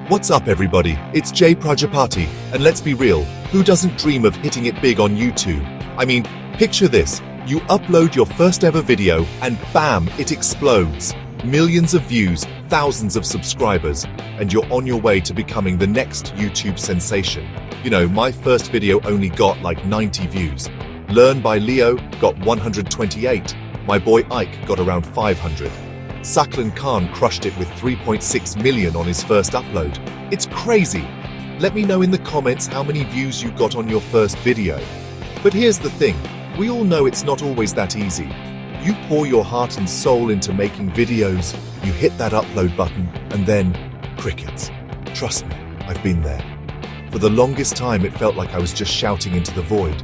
What's up everybody, it's Jay Prajapati, and let's be real, who doesn't dream of hitting it big on YouTube? I mean, picture this, you upload your first ever video and bam, it explodes. Millions of views, thousands of subscribers, and you're on your way to becoming the next YouTube sensation. You know, my first video only got like 90 views. Learn by Leo got 128, my boy Ike got around 500. Saklan Khan crushed it with 3.6 million on his first upload. It's crazy! Let me know in the comments how many views you got on your first video. But here's the thing, we all know it's not always that easy. You pour your heart and soul into making videos, you hit that upload button, and then crickets. Trust me, I've been there. For the longest time it felt like I was just shouting into the void.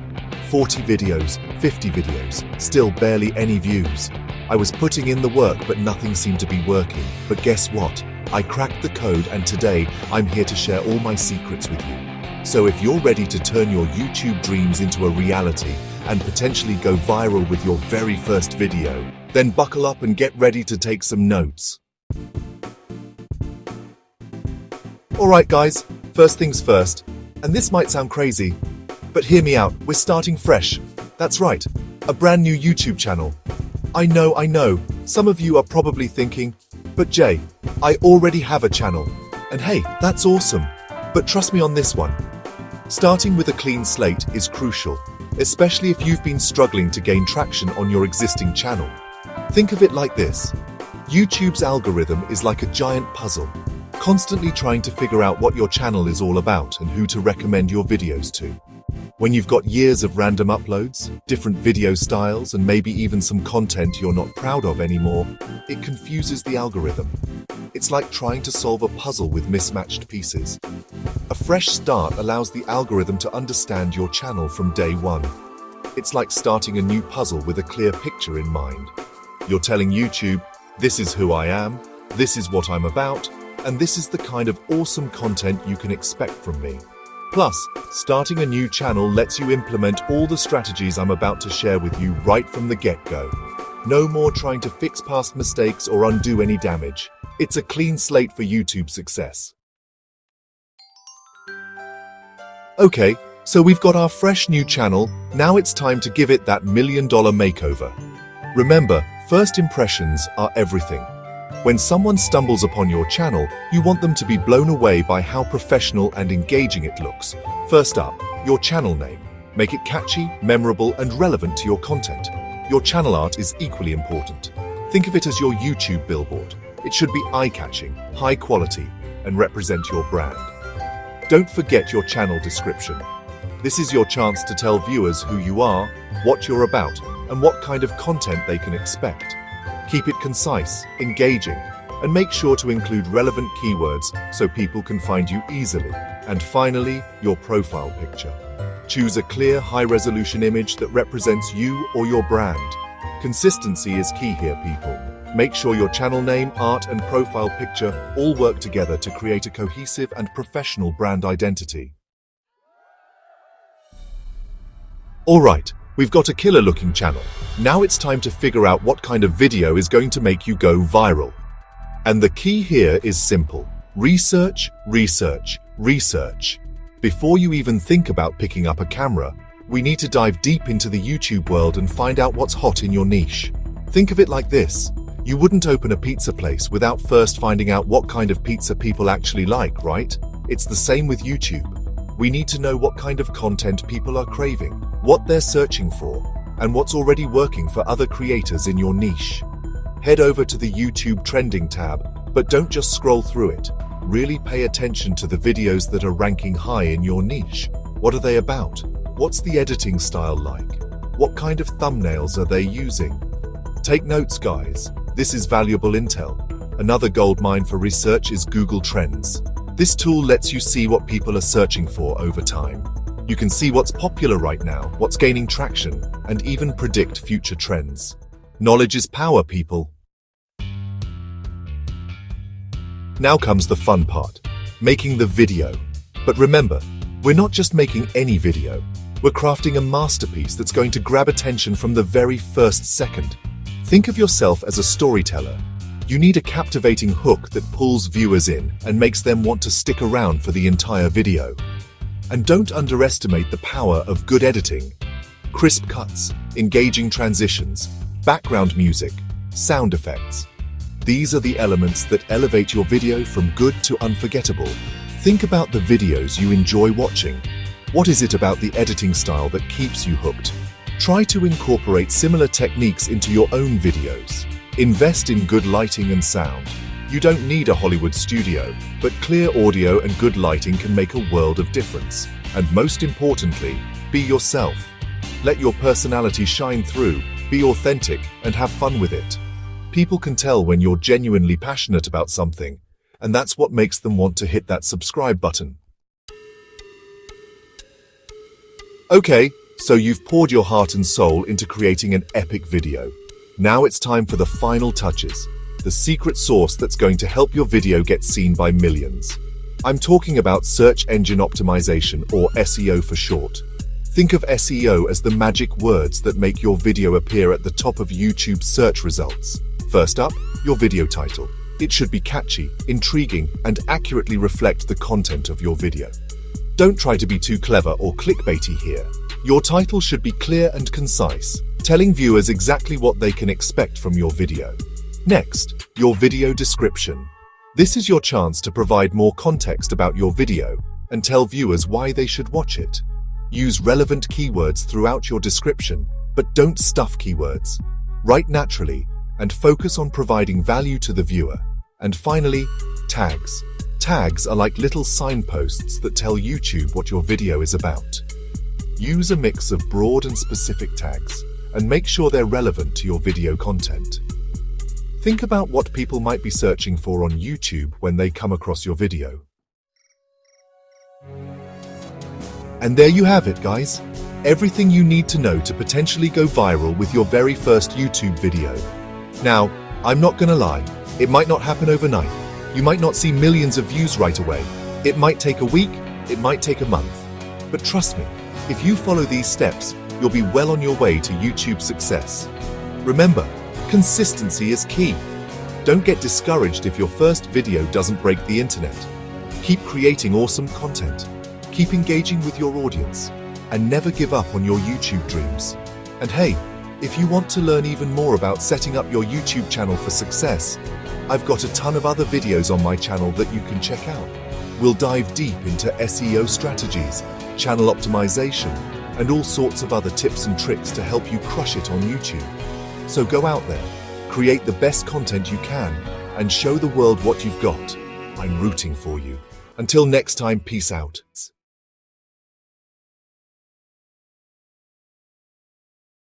40 videos, 50 videos, still barely any views. I was putting in the work but nothing seemed to be working. But guess what? I cracked the code and today I'm here to share all my secrets with you. So if you're ready to turn your YouTube dreams into a reality and potentially go viral with your very first video, then buckle up and get ready to take some notes. Alright guys, first things first, and this might sound crazy, but hear me out, we're starting fresh. That's right, a brand new YouTube channel. I know, some of you are probably thinking, but Jay, I already have a channel. And hey, that's awesome. But trust me on this one. Starting with a clean slate is crucial, especially if you've been struggling to gain traction on your existing channel. Think of it like this. YouTube's algorithm is like a giant puzzle, constantly trying to figure out what your channel is all about and who to recommend your videos to. When you've got years of random uploads, different video styles, and maybe even some content you're not proud of anymore, it confuses the algorithm. It's like trying to solve a puzzle with mismatched pieces. A fresh start allows the algorithm to understand your channel from day one. It's like starting a new puzzle with a clear picture in mind. You're telling YouTube, this is who I am, this is what I'm about, and this is the kind of awesome content you can expect from me. Plus, starting a new channel lets you implement all the strategies I'm about to share with you right from the get-go. No more trying to fix past mistakes or undo any damage. It's a clean slate for YouTube success. Okay, so we've got our fresh new channel, now it's time to give it that $1 million makeover. Remember, first impressions are everything. When someone stumbles upon your channel, you want them to be blown away by how professional and engaging it looks. First up, your channel name. Make it catchy, memorable, and relevant to your content. Your channel art is equally important. Think of it as your YouTube billboard. It should be eye-catching, high quality, and represent your brand. Don't forget your channel description. This is your chance to tell viewers who you are, what you're about, and what kind of content they can expect. Keep it concise, engaging, and make sure to include relevant keywords so people can find you easily. And finally, your profile picture. Choose a clear, high-resolution image that represents you or your brand. Consistency is key here, people. Make sure your channel name, art, and profile picture all work together to create a cohesive and professional brand identity. Alright, we've got a killer-looking channel. Now it's time to figure out what kind of video is going to make you go viral. And the key here is simple. Research, research, research. Before you even think about picking up a camera, we need to dive deep into the YouTube world and find out what's hot in your niche. Think of it like this. You wouldn't open a pizza place without first finding out what kind of pizza people actually like, right? It's the same with YouTube. We need to know what kind of content people are craving, what they're searching for, and what's already working for other creators in your niche. Head over to the YouTube Trending tab, but don't just scroll through it. Really pay attention to the videos that are ranking high in your niche. What are they about? What's the editing style like? What kind of thumbnails are they using? Take notes, guys. This is valuable intel. Another goldmine for research is Google Trends. This tool lets you see what people are searching for over time. You can see what's popular right now, what's gaining traction, and even predict future trends. Knowledge is power, people. Now comes the fun part, making the video. But remember, we're not just making any video. We're crafting a masterpiece that's going to grab attention from the very first second. Think of yourself as a storyteller. You need a captivating hook that pulls viewers in and makes them want to stick around for the entire video. And don't underestimate the power of good editing. Crisp cuts, engaging transitions, background music, sound effects. These are the elements that elevate your video from good to unforgettable. Think about the videos you enjoy watching. What is it about the editing style that keeps you hooked? Try to incorporate similar techniques into your own videos. Invest in good lighting and sound. You don't need a Hollywood studio, but clear audio and good lighting can make a world of difference. And most importantly, be yourself. Let your personality shine through, be authentic, and have fun with it. People can tell when you're genuinely passionate about something, and that's what makes them want to hit that subscribe button. Okay, so you've poured your heart and soul into creating an epic video. Now it's time for the final touches, the secret sauce that's going to help your video get seen by millions. I'm talking about search engine optimization, or SEO for short. Think of SEO as the magic words that make your video appear at the top of YouTube's search results. First up, your video title. It should be catchy, intriguing, and accurately reflect the content of your video. Don't try to be too clever or clickbaity here. Your title should be clear and concise, telling viewers exactly what they can expect from your video. Next, your video description. This is your chance to provide more context about your video and tell viewers why they should watch it. Use relevant keywords throughout your description, but don't stuff keywords. Write naturally and focus on providing value to the viewer. And finally, tags. Tags are like little signposts that tell YouTube what your video is about. Use a mix of broad and specific tags, and make sure they're relevant to your video content. Think about what people might be searching for on YouTube when they come across your video. And there you have it, guys. Everything you need to know to potentially go viral with your very first YouTube video. Now, I'm not gonna lie, it might not happen overnight. You might not see millions of views right away. It might take a week, it might take a month. But trust me, if you follow these steps, you'll be well on your way to YouTube success. Remember, consistency is key. Don't get discouraged if your first video doesn't break the internet. Keep creating awesome content. Keep engaging with your audience, and never give up on your YouTube dreams. And hey, if you want to learn even more about setting up your YouTube channel for success, I've got a ton of other videos on my channel that you can check out. We'll dive deep into SEO strategies, channel optimization, and all sorts of other tips and tricks to help you crush it on YouTube. So go out there, create the best content you can, and show the world what you've got. I'm rooting for you. Until next time, peace out.